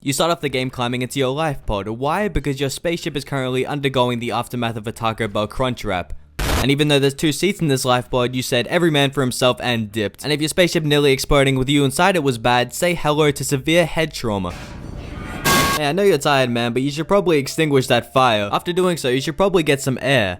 You start off the game climbing into your life pod. Why? Because your spaceship is currently undergoing the aftermath of a Taco Bell crunch wrap. And even though there's 2 seats in this life pod, you said every man for himself and dipped. And if your spaceship nearly exploding with you inside it was bad, say hello to severe head trauma. Hey, I know you're tired, man, but you should probably extinguish that fire. After doing so, you should probably get some air.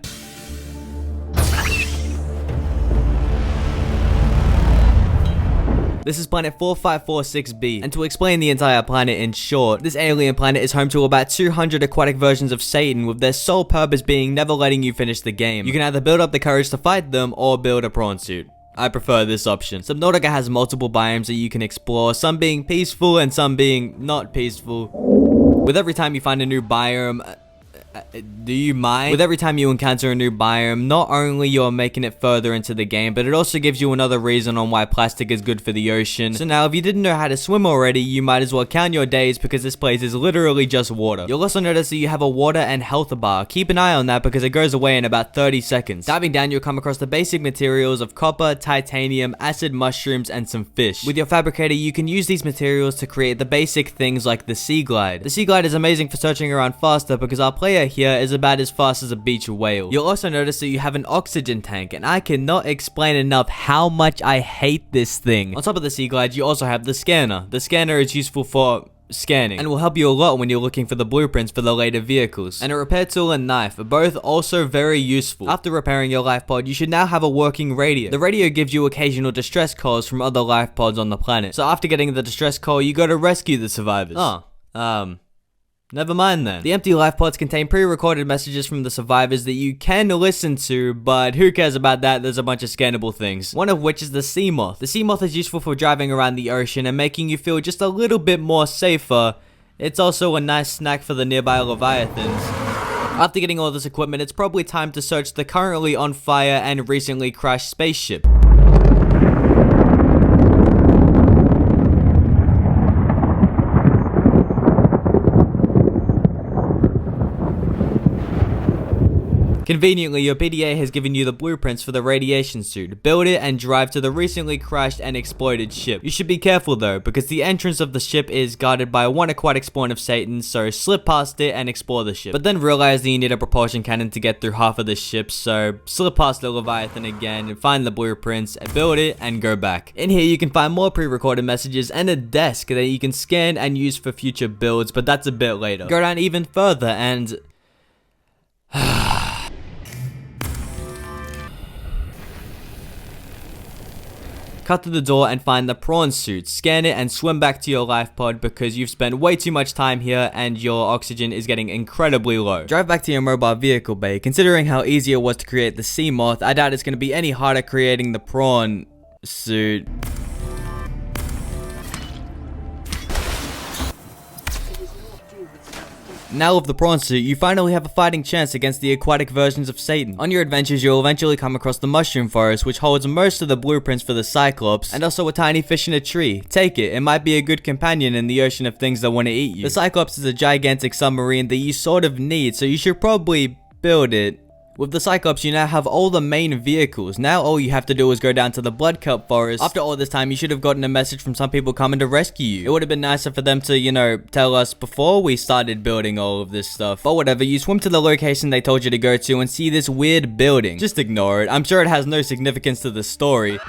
This is planet 4546b, and to explain the entire planet in short, this alien planet is home to about 200 aquatic versions of Satan, with their sole purpose being never letting you finish the game. You can either build up the courage to fight them, or build a prawn suit. I prefer this option. Subnautica has multiple biomes that you can explore, some being peaceful and some being not peaceful. With every time you find a new biome, do you mind? With every time you encounter a new biome, not only you're making it further into the game, but it also gives you another reason on why plastic is good for the ocean. So now if you didn't know how to swim already, you might as well count your days because this place is literally just water. You'll also notice that you have a water and health bar. Keep an eye on that because it goes away in about 30 seconds. Diving down, you'll come across the basic materials of copper, titanium, acid mushrooms, and some fish. With your fabricator, you can use these materials to create the basic things like the Sea Glide. The Sea Glide is amazing for searching around faster because our player here is about as fast as a beach whale. You'll also notice that you have an oxygen tank, and I cannot explain enough how much I hate this thing. On top of the Sea Glide, you also have the scanner. The scanner is useful for scanning and will help you a lot when you're looking for the blueprints for the later vehicles. And a repair tool and knife, both also very useful. After repairing your life pod, you should now have a working radio. The radio gives you occasional distress calls from other life pods on the planet. So after getting the distress call, you go to rescue the survivors. Never mind then. The empty life pods contain pre-recorded messages from the survivors that you can listen to, but who cares about that? There's a bunch of scannable things. One of which is the sea moth. The sea moth is useful for driving around the ocean and making you feel just a little bit more safer. It's also a nice snack for the nearby leviathans. After getting all this equipment, it's probably time to search the currently on fire and recently crashed spaceship. Conveniently, your PDA has given you the blueprints for the radiation suit. Build it and drive to the recently crashed and exploded ship. You should be careful though, because the entrance of the ship is guarded by one aquatic spawn of Satan, so slip past it and explore the ship. But then realize that you need a propulsion cannon to get through half of the ship, so slip past the Leviathan again and find the blueprints, build it, and go back. In here you can find more pre-recorded messages and a desk that you can scan and use for future builds, but that's a bit later. Go down even further and... cut to the door and find the prawn suit, scan it and swim back to your life pod because you've spent way too much time here and your oxygen is getting incredibly low. Drive back to your mobile vehicle bay. Considering how easy it was to create the sea moth, I doubt it's going to be any harder creating the prawn suit. Now with the prawn suit, you finally have a fighting chance against the aquatic versions of Satan. On your adventures, you'll eventually come across the mushroom forest, which holds most of the blueprints for the Cyclops, and also a tiny fish in a tree. Take it, it might be a good companion in the ocean of things that want to eat you. The Cyclops is a gigantic submarine that you sort of need, so you should probably build it. With the Cyclops, you now have all the main vehicles. Now all you have to do is go down to the Blood Cup Forest. After all this time, you should have gotten a message from some people coming to rescue you. It would have been nicer for them to, you know, tell us before we started building all of this stuff. But whatever, you swim to the location they told you to go to and see this weird building. Just ignore it. I'm sure it has no significance to the story.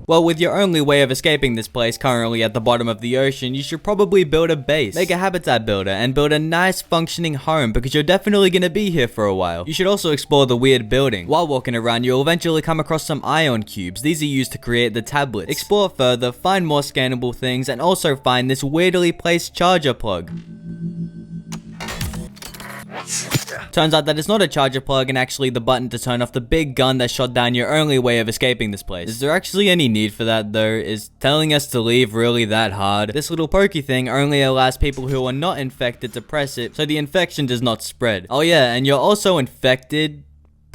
Well, with your only way of escaping this place currently at the bottom of the ocean, you should probably build a base. Make a habitat builder and build a nice functioning home because you're definitely gonna be here for a while. You should also explore the weird building. While walking around, you'll eventually come across some ion cubes. These are used to create the tablets. Explore further, find more scannable things, and also find this weirdly placed charger plug. Turns out that it's not a charger plug and actually the button to turn off the big gun that shot down your only way of escaping this place. Is there actually any need for that though? Is telling us to leave really that hard? This little pokey thing only allows people who are not infected to press it, so the infection does not spread. Oh yeah, and you're also infected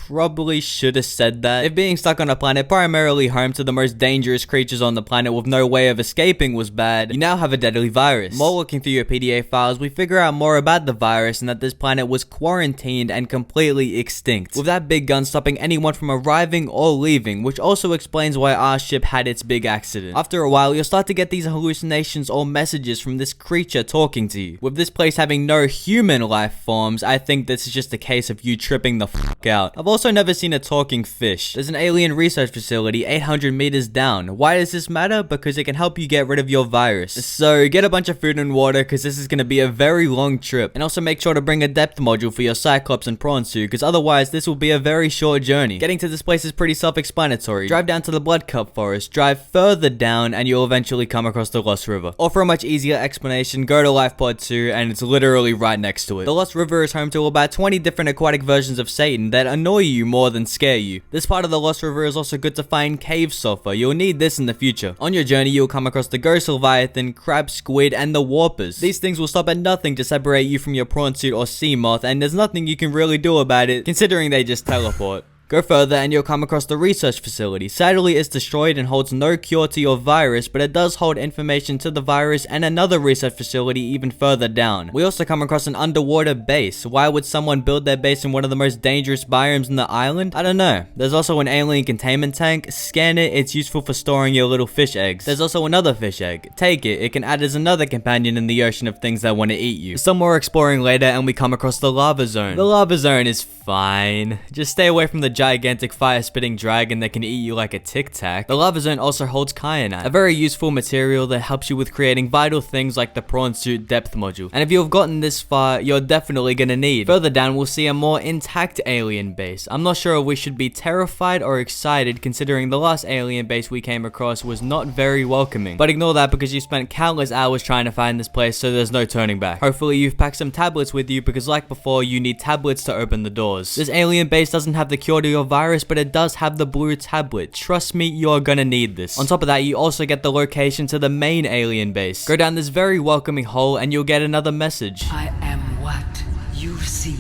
probably should have said that. If being stuck on a planet primarily home to the most dangerous creatures on the planet with no way of escaping was bad, you now have a deadly virus. While looking through your PDA files, we figure out more about the virus and that this planet was quarantined and completely extinct, with that big gun stopping anyone from arriving or leaving, which also explains why our ship had its big accident. After a while, you'll start to get these hallucinations or messages from this creature talking to you. With this place having no human life forms, I think this is just a case of you tripping the fuck out. I've also never seen a talking fish. There's an alien research facility 800 meters down. Why does this matter? Because it can help you get rid of your virus. So get a bunch of food and water because this is going to be a very long trip. And also make sure to bring a depth module for your Cyclops and Prawn suit because otherwise this will be a very short journey. Getting to this place is pretty self-explanatory. Drive down to the Blood Cup Forest, drive further down and you'll eventually come across the Lost River. Or for a much easier explanation, go to Life Pod 2 and it's literally right next to it. The Lost River is home to about 20 different aquatic versions of Satan that annoy you more than scare you. This part of the Lost River is also good to find cave sulfur. You'll need this in the future. On your journey, you'll come across the ghost leviathan, crab squid, and the warpers. These things will stop at nothing to separate you from your prawn suit or sea moth, and there's nothing you can really do about it, considering they just teleport. Go further and you'll come across the research facility. Sadly, it's destroyed and holds no cure to your virus, but it does hold information to the virus and another research facility even further down. We also come across an underwater base. Why would someone build their base in one of the most dangerous biomes in the island? I don't know. There's also an alien containment tank. Scan it, it's useful for storing your little fish eggs. There's also another fish egg. Take it, it can add as another companion in the ocean of things that want to eat you. Some more exploring later and we come across the lava zone. The lava zone is fine. Just stay away from the gigantic fire-spitting dragon that can eat you like a Tic Tac. The lava zone also holds kyanite, a very useful material that helps you with creating vital things like the prawn suit depth module. And if you have gotten this far, you're definitely gonna need. Further down, we'll see a more intact alien base. I'm not sure if we should be terrified or excited considering the last alien base we came across was not very welcoming. But ignore that because you spent countless hours trying to find this place, so there's no turning back. Hopefully you've packed some tablets with you because like before, you need tablets to open the doors. This alien base doesn't have the cure to your virus, but it does have the blue tablet. Trust me, you're gonna need this. On top of that, you also get the location to the main alien base. Go down this very welcoming hole and you'll get another message. I am what you seek.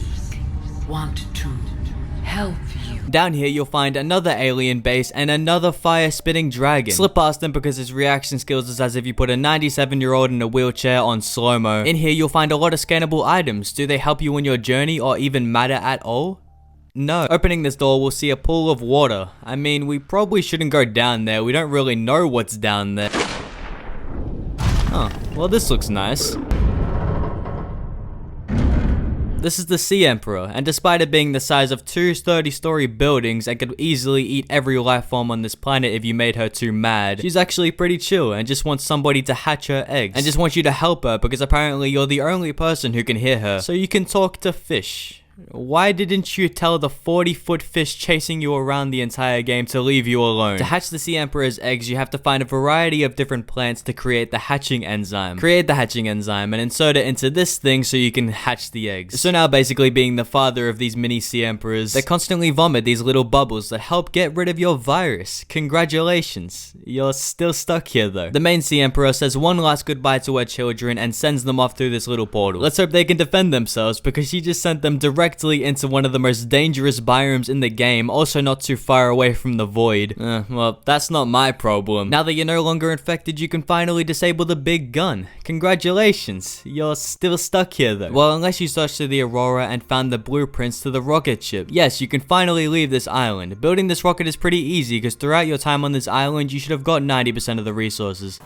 Want to help you. Down here, you'll find another alien base and another fire-spitting dragon. Slip past them because his reaction skills is as if you put a 97-year-old in a wheelchair on slow-mo. In here, you'll find a lot of scannable items. Do they help you on your journey or even matter at all? No. Opening this door, we'll see a pool of water. I mean, we probably shouldn't go down there. We don't really know what's down there. Oh, well this looks nice. This is the Sea Emperor, and despite it being the size of two 30-story buildings and could easily eat every life form on this planet if you made her too mad, she's actually pretty chill and just wants somebody to hatch her eggs. And just wants you to help her because apparently you're the only person who can hear her. So you can talk to fish. Why didn't you tell the 40-foot fish chasing you around the entire game to leave you alone? To hatch the Sea Emperor's eggs, you have to find a variety of different plants to create the hatching enzyme. Create the hatching enzyme and insert it into this thing so you can hatch the eggs. So now basically being the father of these mini Sea Emperors, they constantly vomit these little bubbles that help get rid of your virus. Congratulations. You're still stuck here though. The main Sea Emperor says one last goodbye to her children and sends them off through this little portal. Let's hope they can defend themselves because she just sent them directly into one of the most dangerous biomes in the game, also not too far away from the void. Well, that's not my problem. Now that you're no longer infected, you can finally disable the big gun. Congratulations. You're still stuck here though. Well, unless you searched through the Aurora and found the blueprints to the rocket ship. Yes, you can finally leave this island. Building this rocket is pretty easy because throughout your time on this island, you should have got 90% of the resources.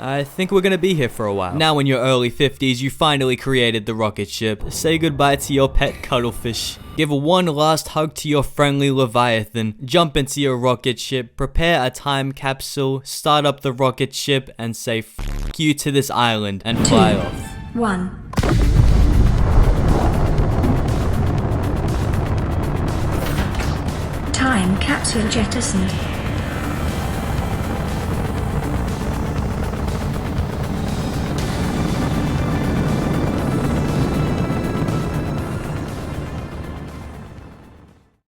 I think we're gonna be here for a while. Now in your early 50s, you finally created the rocket ship. Say goodbye to your pet cuttlefish. Give one last hug to your friendly Leviathan. Jump into your rocket ship, prepare a time capsule, start up the rocket ship, and say f*** you to this island and fly off. 1. Time capsule jettisoned.